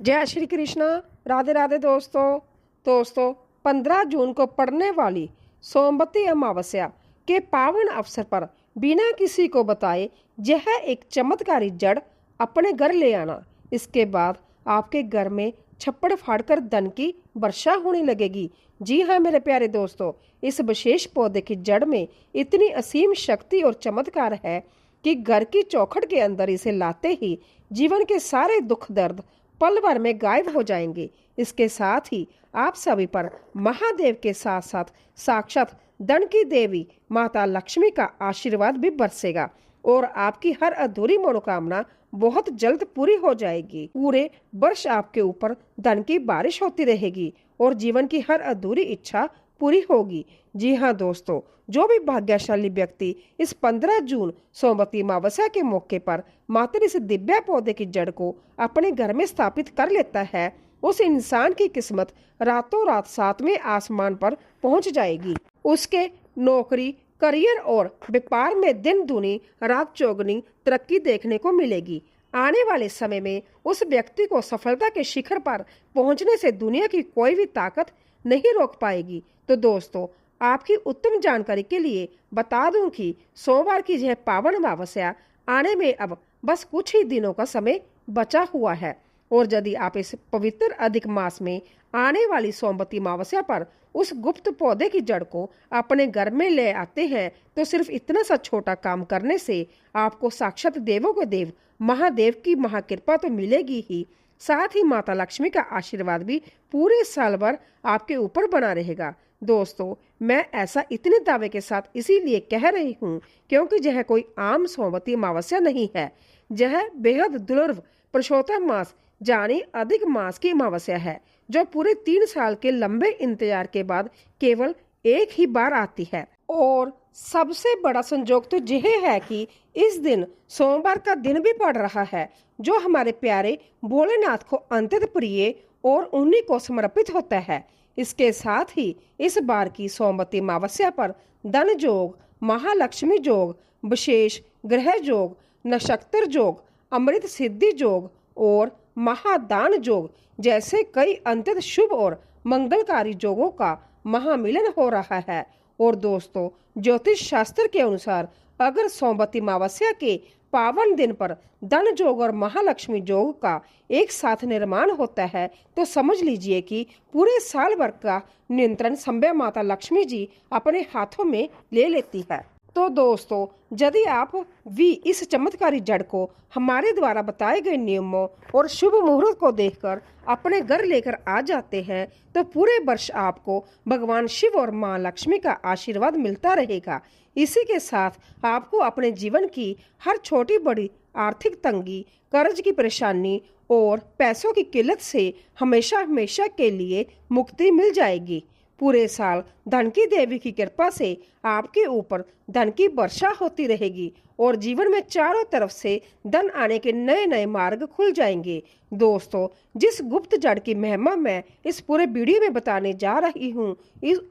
जय श्री कृष्ण। राधे राधे दोस्तों 15 जून को पड़ने वाली सोमवती अमावस्या के पावन अवसर पर बिना किसी को बताए यह एक चमत्कारी जड़ अपने घर ले आना। इसके बाद आपके घर में छप्पड़ फाड़कर धन की वर्षा होने लगेगी। जी हाँ मेरे प्यारे दोस्तों, इस विशेष पौधे की जड़ में इतनी असीम शक्ति और चमत्कार है कि घर की चौखट के अंदर इसे लाते ही जीवन के सारे दुख दर्द पल भर में गायब हो जाएंगे। इसके साथ ही आप सभी पर महादेव के साथ साथ साक्षात धन की देवी माता लक्ष्मी का आशीर्वाद भी बरसेगा और आपकी हर अधूरी मनोकामना बहुत जल्द पूरी हो जाएगी। पूरे वर्ष आपके ऊपर धन की बारिश होती रहेगी और जीवन की हर अधूरी इच्छा पूरी होगी। जी हाँ दोस्तों, जो भी भाग्यशाली व्यक्ति इस 15 जून सोमवती अमावस्या के मौके पर मात्र इस दिव्य पौधे की जड़ को अपने घर में स्थापित कर लेता है, उस इंसान की किस्मत रातों रात 7वें आसमान पर पहुंच जाएगी। उसके नौकरी, करियर और व्यापार में दिन दूनी रात चौगुनी तरक्की देखने को मिलेगी। आने वाले समय में उस व्यक्ति को सफलता के शिखर पर पहुंचने से दुनिया की कोई भी ताकत नहीं रोक पाएगी। तो दोस्तों, आपकी उत्तम जानकारी के लिए बता दूं कि सोमवार की यह पावन अमावस्या आने में अब बस कुछ ही दिनों का समय बचा हुआ है और यदि आप इस पवित्र अधिक मास में आने वाली सोमवती अमावस्या पर उस गुप्त पौधे की जड़ को अपने घर में ले आते हैं तो सिर्फ इतना सा छोटा काम करने से आपको साक्षात देवों के देव महादेव की महाकृपा तो मिलेगी ही, साथ ही माता लक्ष्मी का आशीर्वाद भी पूरे साल भर आपके ऊपर बना रहेगा। दोस्तों, मैं ऐसा इतने दावे के साथ इसीलिए कह रही हूँ क्योंकि यह कोई आम सोमवती अमावस्या नहीं है। यह बेहद दुर्लभ पुरुषोत्तम मास यानी अधिक मास की अमावस्या है जो पूरे 3 साल के लंबे इंतजार के बाद केवल एक ही बार आती है। और सबसे बड़ा संजोग तो यह है कि इस दिन सोमवार का दिन भी पड़ रहा है जो हमारे प्यारे भोलेनाथ को अत्यंत प्रिय और उन्हीं को समर्पित होता है। इसके साथ ही इस बार की सोमवती अमावस्या पर धन योग, महालक्ष्मी योग, विशेष ग्रह योग, नक्षत्र योग, अमृत सिद्धि योग और महादान योग जैसे कई अत्यंत शुभ और मंगलकारी योगों का महामिलन हो रहा है। और दोस्तों, ज्योतिष शास्त्र के अनुसार अगर सोमवती अमावस्या के पावन दिन पर धन योग और महालक्ष्मी योग का एक साथ निर्माण होता है तो समझ लीजिए कि पूरे साल भर का नियंत्रण संभव माता लक्ष्मी जी अपने हाथों में ले लेती है। तो दोस्तों, यदि आप भी इस चमत्कारी जड़ को हमारे द्वारा बताए गए नियमों और शुभ मुहूर्त को देखकर अपने घर लेकर आ जाते हैं तो पूरे वर्ष आपको भगवान शिव और मां लक्ष्मी का आशीर्वाद मिलता रहेगा। इसी के साथ आपको अपने जीवन की हर छोटी बड़ी आर्थिक तंगी, कर्ज की परेशानी और पैसों की किल्लत से हमेशा हमेशा के लिए मुक्ति मिल जाएगी। पूरे साल धन की देवी की कृपा से आपके ऊपर धन की वर्षा होती रहेगी और जीवन में चारों तरफ से धन आने के नए नए मार्ग खुल जाएंगे। दोस्तों, जिस गुप्त जड़ की महिमा मैं इस पूरे वीडियो में बताने जा रही हूँ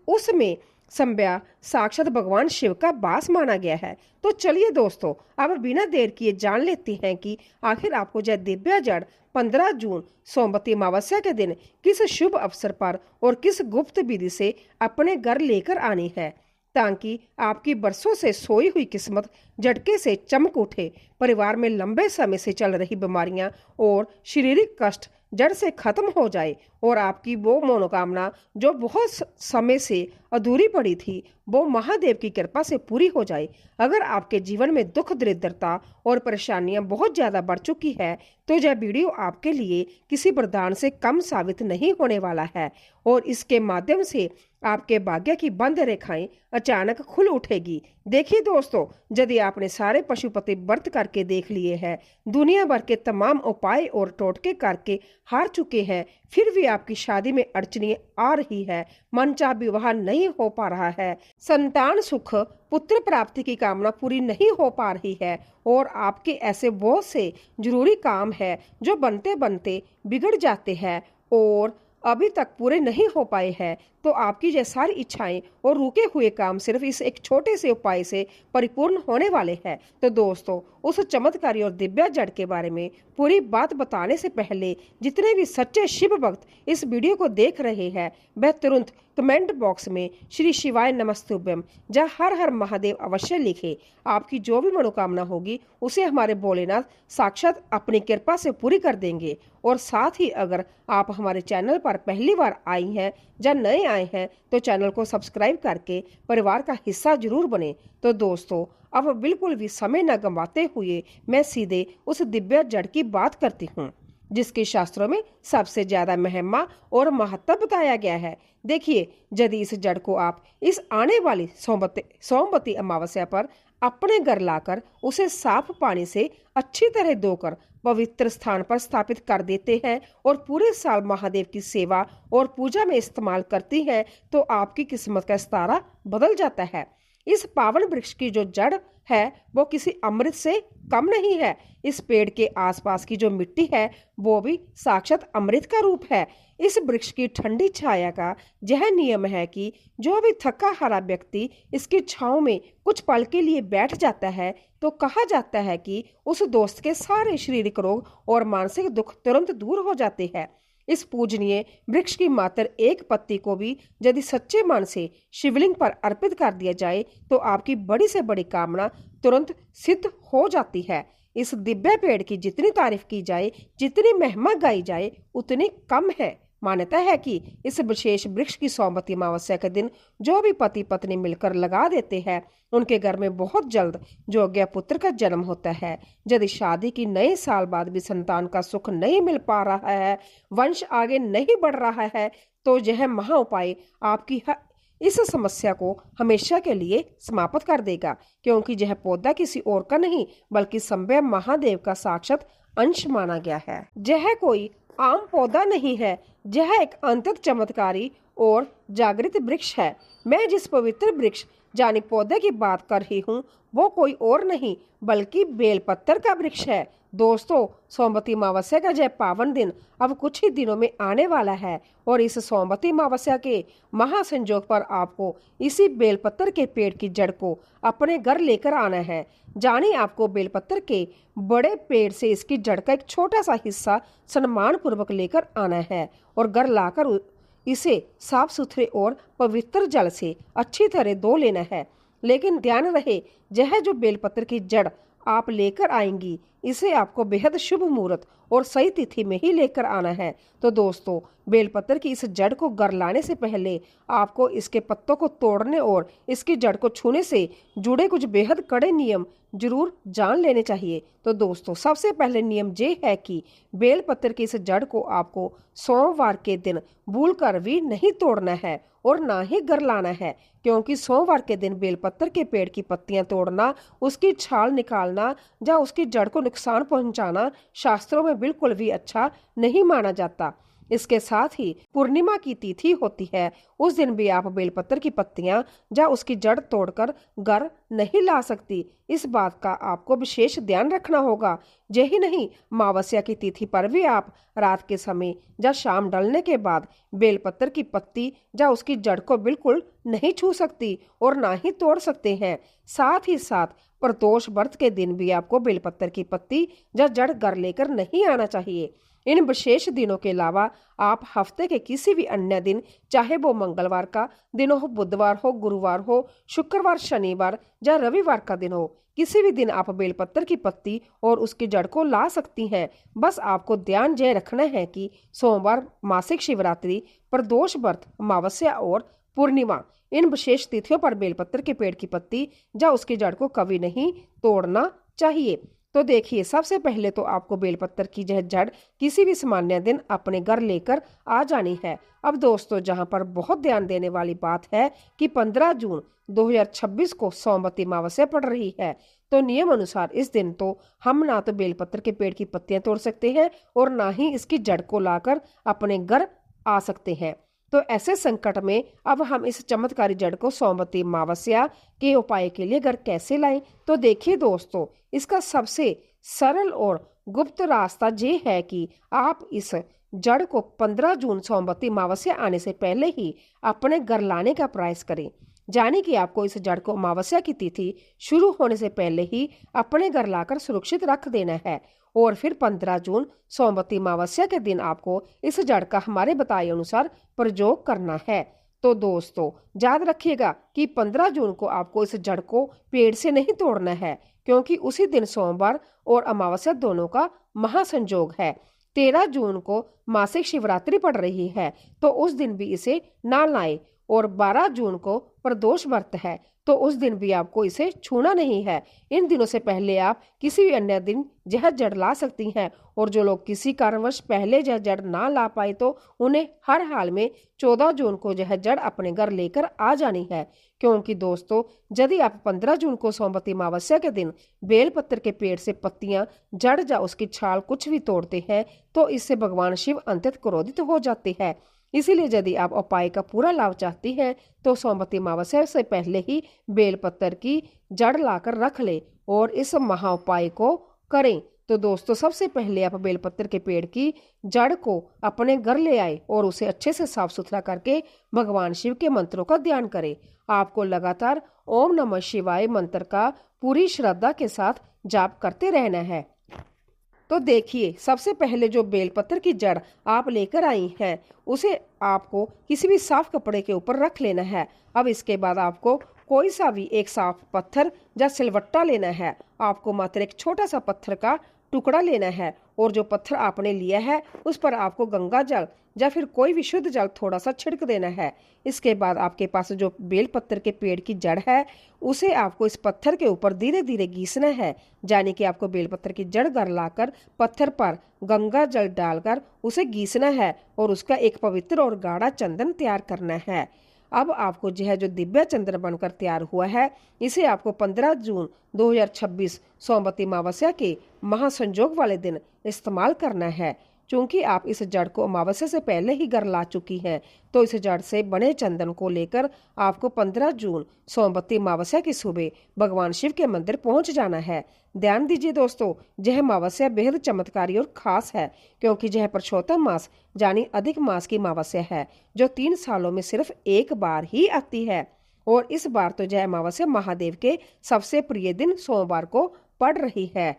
उसमें संभ्या साक्षात भगवान शिव का वास माना गया है। तो चलिए दोस्तों, अब बिना देर किए जान लेते हैं कि आखिर आपको यह दिव्य जड़ 15 जून सोमवती अमावस्या के दिन किस शुभ अवसर पर और किस गुप्त विधि से अपने घर लेकर आनी है ताकि आपकी बरसों से सोई हुई किस्मत झटके से चमक उठे, परिवार में लंबे समय से चल रही बीमारियां और शारीरिक कष्ट जड़ से खत्म हो जाए और आपकी वो मनोकामना जो बहुत समय से अधूरी पड़ी थी वो महादेव की कृपा से पूरी हो जाए। अगर आपके जीवन में दुख दरिद्रता और परेशानियां बहुत ज्यादा बढ़ चुकी है तो यह वीडियो आपके लिए किसी वरदान से कम साबित नहीं होने वाला है और इसके माध्यम से आपके भाग्य की बंद रेखाएं अचानक खुल उठेगी। देखिए दोस्तों, यदि आपने सारे पशुपति व्रत करके देख लिए हैं, दुनिया भर के तमाम उपाय और टोटके करके हार चुके हैं, फिर भी आपकी शादी में अड़चनें आ रही है, मनचाहा विवाह नहीं हो पा रहा है, संतान सुख पुत्र प्राप्ति की कामना पूरी नहीं हो पा रही है और आपके ऐसे बहुत से जरूरी काम है जो बनते बनते बिगड़ जाते हैं और अभी तक पूरे नहीं हो पाए हैं, तो आपकी ये सारी इच्छाएं और रुके हुए काम सिर्फ इस एक छोटे से उपाय से परिपूर्ण होने वाले हैं। तो दोस्तों, उस चमत्कारी और दिव्य जड़ के बारे में पूरी बात बताने से पहले जितने भी सच्चे शिव भक्त इस वीडियो को देख रहे हैं वह तुरंत कमेंट बॉक्स में श्री शिवाय नमस्तुभ्यम या हर हर महादेव अवश्य लिखे। आपकी जो भी मनोकामना होगी उसे हमारे भोलेनाथ साक्षात अपनी कृपा से पूरी कर देंगे। और साथ ही अगर आप हमारे चैनल पर पहली बार आई हैं या नए आए हैं तो चैनल को सब्सक्राइब करके परिवार का हिस्सा जरूर बने। तो दोस्तों अब बिल्कुल भी समय न गंवाते हुए मैं सीधे उस दिव्य जड़ की बात करती हूँ जिसके शास्त्रों में सबसे ज्यादा महिमा और महत्व बताया गया है। देखिए, यदि इस जड़ को आप इस आने वाली सोमवती अमावस्या पर अपने घर लाकर उसे साफ पानी से अच्छी तरह धोकर पवित्र स्थान पर स्थापित कर देते हैं और पूरे साल महादेव की सेवा और पूजा में इस्तेमाल करती हैं तो आपकी किस्मत का सितारा बदल जाता है। इस पावन वृक्ष की जो जड़ है वो किसी अमृत से कम नहीं है। इस पेड़ के आसपास की जो मिट्टी है वो भी साक्षात अमृत का रूप है। इस वृक्ष की ठंडी छाया का यह नियम है कि जो भी थका हारा व्यक्ति इसकी छांव में कुछ पल के लिए बैठ जाता है तो कहा जाता है कि उस दोस्त के सारे शारीरिक रोग और मानसिक दुख तुरंत दूर हो जाते हैं। इस पूजनीय वृक्ष की मात्र एक पत्ती को भी यदि सच्चे मन से शिवलिंग पर अर्पित कर दिया जाए तो आपकी बड़ी से बड़ी कामना तुरंत सिद्ध हो जाती है। इस दिव्य पेड़ की जितनी तारीफ की जाए, जितनी महिमा गाई जाए उतनी कम है। मान्यता है कि इस विशेष वृक्ष की सोमवती अमावस्या के दिन जो भी पति पत्नी मिलकर लगा देते हैं उनके घर में बहुत जल्द योग्य पुत्र का जन्म होता है। यदि शादी की नए साल बाद भी संतान का सुख नहीं मिल पा रहा है, वंश आगे नहीं बढ़ रहा है तो यह महा उपाय आपकी इस समस्या को हमेशा के लिए समाप्त कर देगा, क्योंकि यह पौधा किसी और का नहीं बल्कि स्वयं महादेव का साक्षात अंश माना गया है। यह कोई आम पौधा नहीं है, यह एक अत्यंत चमत्कारी और जागृत वृक्ष है। मैं जिस पवित्र वृक्ष यानी पौधे की बात कर रही हूँ वो कोई और नहीं बल्कि बेलपत्र का वृक्ष है। दोस्तों, सोमवती अमावस्या का यह पावन दिन अब कुछ ही दिनों में आने वाला है और इस सोमवती अमावस्या के महासंयोग पर आपको इसी बेलपत्र के पेड़ की जड़ को अपने घर लेकर आना है। जाने आपको बेलपत्र के बड़े पेड़ से इसकी जड़ का एक छोटा सा हिस्सा सम्मान पूर्वक लेकर आना है और घर लाकर इसे साफ सुथरे और पवित्र जल से अच्छी तरह धो लेना है। लेकिन ध्यान रहे, यह जो बेलपत्र की जड़ आप लेकर आएंगी इसे आपको बेहद शुभ मुहूर्त और सही तिथि में ही लेकर आना है। तो दोस्तों, बेलपत्र की इस जड़ को घर लाने से पहले आपको इसके पत्तों को तोड़ने और इसकी जड़ को छूने से जुड़े कुछ बेहद कड़े नियम जरूर जान लेने चाहिए। तो दोस्तों, सबसे पहले नियम ये है कि बेलपत्र की इस जड़ को आपको सोमवार के दिन भूलकर भी नहीं तोड़ना है और ना ही घर लाना है, क्योंकि सोमवार के दिन बेलपत्र के पेड़ की पत्तियां तोड़ना, उसकी छाल निकालना या उसकी जड़ को नुकसान पहुंचाना शास्त्रों में बिल्कुल भी अच्छा नहीं माना जाता। इसके साथ ही पूर्णिमा की तिथि होती है, उस दिन भी आप बेलपत्र की पत्तियां या उसकी जड़ तोड़कर घर नहीं ला सकती। इस बात का आपको विशेष ध्यान रखना होगा। यही नहीं, अमावस्या की तिथि पर भी आप रात के समय या शाम ढलने के बाद बेलपत्र की पत्ती या उसकी जड़ को बिल्कुल नहीं छू सकती और ना ही तोड़ सकते हैं। साथ ही साथ प्रदोष व्रत के दिन भी आपको बेलपत्र की पत्ती या जड़ घर लेकर नहीं आना चाहिए। इन विशेष दिनों के अलावा आप हफ्ते के किसी भी अन्य दिन, चाहे वो मंगलवार का दिन हो, बुधवार हो, गुरुवार हो, शुक्रवार, शनिवार या रविवार का दिन हो, किसी भी दिन आप बेलपत्र की पत्ती और उसकी जड़ को ला सकती हैं। बस आपको ध्यान यह रखना है कि सोमवार, मासिक शिवरात्रि, प्रदोष व्रत, अमावस्या और पूर्णिमा, इन विशेष तिथियों पर बेलपत्र के पेड़ की पत्ती या उसकी जड़ को कभी नहीं तोड़ना चाहिए। तो देखिए, सबसे पहले तो आपको बेलपत्र की यह जड़ किसी भी सामान्य दिन अपने घर लेकर आ जानी है। अब दोस्तों, जहां पर बहुत ध्यान देने वाली बात है कि 15 जून 2026 को सोमवती अमावस्या पड़ रही है, तो नियम अनुसार इस दिन तो हम ना तो बेलपत्र के पेड़ की पत्तियां तोड़ सकते हैं और ना ही इसकी जड़ को लाकर अपने घर आ सकते हैं। तो ऐसे संकट में अब हम इस चमत्कारी जड़ को सोमवती अमावस्या के उपाय के लिए घर कैसे लाएं? तो देखिए दोस्तों, इसका सबसे सरल और गुप्त रास्ता ये है कि आप इस जड़ को 15 जून सोमवती अमावस्या आने से पहले ही अपने घर लाने का प्रयास करें। जाने कि आपको इस जड़ को अमावस्या की तिथि शुरू होने से पहले ही अपने घर लाकर सुरक्षित रख देना है और फिर 15 जून सोमवती अमावस्या के दिन आपको इस जड़ का हमारे बताए अनुसार प्रयोग करना है। तो दोस्तों याद रखिएगा कि 15 जून को आपको इस जड़ को पेड़ से नहीं तोड़ना है, क्योंकि उसी दिन सोमवार और अमावस्या दोनों का महासंयोग है। 13 जून को मासिक शिवरात्रि पड़ रही है, तो उस दिन भी इसे ना लाएं। और 12 जून को प्रदोष व्रत है, तो उस दिन भी आपको इसे छूना नहीं है। इन दिनों से पहले आप किसी भी अन्य दिन यह जड़ ला सकती हैं, और जो लोग किसी कारणवश पहले यह जड़ ना ला पाए तो उन्हें हर हाल में 14 जून को यह जड़ अपने घर लेकर आ जानी है। क्योंकि दोस्तों यदि आप 15 जून को सोमवती अमावस्या के दिन बेलपत्र के पेड़ से पत्तियां, जड़ या उसकी छाल कुछ भी तोड़ते हैं तो इससे भगवान शिव अत्यंत क्रोधित हो जाते हैं। इसीलिए यदि आप उपाय का पूरा लाभ चाहती हैं तो सोमवती अमावस्या से पहले ही बेलपत्र की जड़ लाकर रख ले और इस महा उपाय को करें। तो दोस्तों सबसे पहले आप बेलपत्र के पेड़ की जड़ को अपने घर ले आए और उसे अच्छे से साफ सुथरा करके भगवान शिव के मंत्रों का ध्यान करें। आपको लगातार ओम नमः शिवाय मंत्र का पूरी श्रद्धा के साथ जाप करते रहना है। तो देखिए सबसे पहले जो बेलपत्र की जड़ आप लेकर आई हैं उसे आपको किसी भी साफ कपड़े के ऊपर रख लेना है। अब इसके बाद आपको कोई सा भी एक साफ पत्थर या सिलवट्टा लेना है। आपको मात्र एक छोटा सा पत्थर का टुकड़ा लेना है और जो पत्थर आपने लिया है उस पर आपको गंगा जल या फिर कोई भी शुद्ध जल थोड़ा सा छिड़क देना है। इसके बाद आपके पास जो बेलपत्र के पेड़ की जड़ है उसे आपको इस पत्थर के ऊपर धीरे धीरे घिसना है। यानी कि आपको बेलपत्र की जड़ घर लाकर पत्थर पर गंगा जल डालकर उसे घिसना है और उसका एक पवित्र और गाढ़ा चंदन तैयार करना है। अब आपको यह जो दिव्य चंद्र बनकर तैयार हुआ है इसे आपको 15 जून 2026 सोमवती अमावस्या के महासंयोग वाले दिन इस्तेमाल करना है। चूंकि आप इस जड़ को अमावस्या से पहले ही घर ला चुकी हैं तो इस जड़ से बने चंदन को लेकर आपको 15 जून सोमवती अमावस्या की सुबह भगवान शिव के मंदिर पहुंच जाना है। ध्यान दीजिए दोस्तों यह अमावस्या बेहद चमत्कारी और खास है, क्योंकि यह पुरुषोत्तम मास यानी अधिक मास की अमावस्या है जो 3 सालों में सिर्फ एक बार ही आती है। और इस बार तो यह अमावस्या महादेव के सबसे प्रिय दिन सोमवार को पड़ रही है।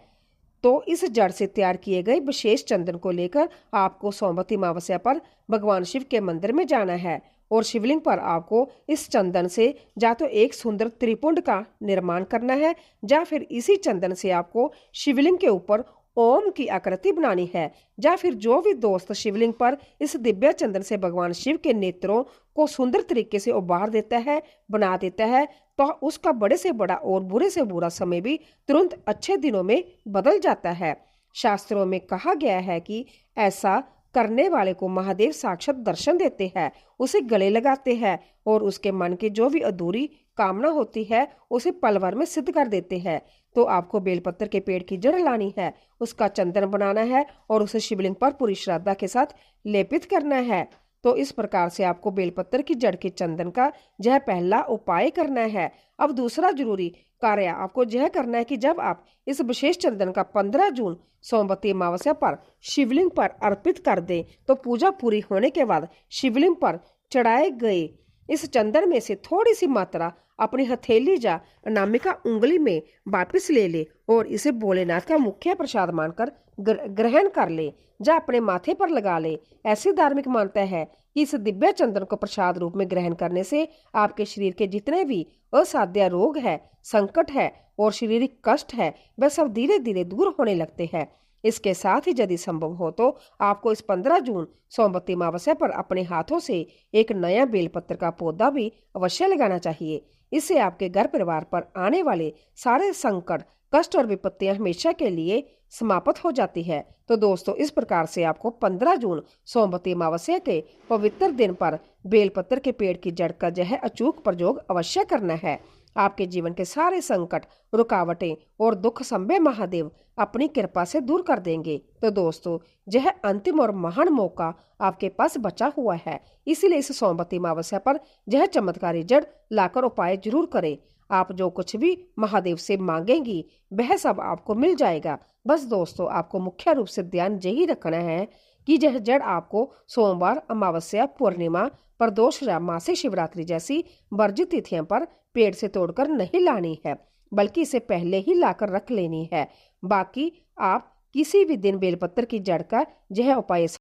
तो इस जड़ से तैयार किए गए विशेष चंदन को लेकर आपको सोमवती अमावस्या पर भगवान शिव के मंदिर में जाना है और शिवलिंग पर आपको इस चंदन से या तो एक सुंदर त्रिपुंड का निर्माण करना है या फिर इसी चंदन से आपको शिवलिंग के ऊपर ओम की आकृति बनानी है। या फिर जो भी दोस्त शिवलिंग पर इस दिव्य चंदन से भगवान शिव के नेत्रों को सुंदर तरीके से उभार देता है, बना देता है, तो उसका बड़े से बड़ा और बुरे से बुरा समय भी तुरंत अच्छे दिनों में बदल जाता है। शास्त्रों में कहा गया है कि ऐसा करने वाले को महादेव साक्षात दर्शन देते हैं, उसे गले लगाते हैं और उसके मन की जो भी अधूरी कामना होती है उसे पल भर में सिद्ध कर देते हैं। तो आपको बेलपत्र के पेड़ की जड़ लानी है, उसका चंदन बनाना है और उसे शिवलिंग पर पूरी श्रद्धा के साथ लेपित करना है। तो इस प्रकार से आपको बेलपत्र की जड़ के चंदन का यह पहला उपाय करना है। अब दूसरा जरूरी कार्य आपको यह करना है कि जब आप इस विशेष चंदन का 15 जून सोमवती अमावस्या पर शिवलिंग पर अर्पित कर दें तो पूजा पूरी होने के बाद शिवलिंग पर चढ़ाए गए इस चंदन में से थोड़ी सी मात्रा अपनी हथेली या अनामिका उंगली में वापस ले ले और इसे भोलेनाथ का मुख्य प्रसाद मानकर ग्रहण कर ले या अपने माथे पर लगा ले। ऐसी धार्मिक मान्यता है कि इस दिव्य चंदन को प्रसाद रूप में ग्रहण करने से आपके शरीर के जितने भी असाध्य रोग है, संकट है और शारीरिक कष्ट है वह सब धीरे धीरे दूर होने लगते हैं। इसके साथ ही यदि संभव हो तो आपको इस 15 जून सोमवती अमावस्या पर अपने हाथों से एक नया बेलपत्र का पौधा भी अवश्य लगाना चाहिए। इससे आपके घर परिवार पर आने वाले सारे संकट, कष्ट और विपत्तियां हमेशा के लिए समाप्त हो जाती है। तो दोस्तों इस प्रकार से आपको 15 जून सोमवती अमावस्या के पवित्र दिन पर बेलपत्र के पेड़ की जड़ का यह अचूक प्रयोग अवश्य करना है। आपके जीवन के सारे संकट, रुकावटें और दुख संभय महादेव अपनी कृपा से दूर कर देंगे। तो दोस्तों यह अंतिम और महान मौका आपके पास बचा हुआ है, इसीलिए इस सोमवती अमावस्या पर यह चमत्कारी जड़ लाकर उपाय जरूर करें। आप जो कुछ भी महादेव से मांगेंगी वह सब आपको मिल जाएगा। बस दोस्तों आपको मुख्य रूप से ध्यान यही रखना है कि यह जड़ आपको सोमवार, अमावस्या, पूर्णिमा, प्रदोष या मासिक शिवरात्रि जैसी वर्जित तिथियों पर पेड़ से तोड़कर नहीं लानी है, बल्कि इसे पहले ही लाकर रख लेनी है। बाकी आप किसी भी दिन बेलपत्र की जड़ का यह उपाय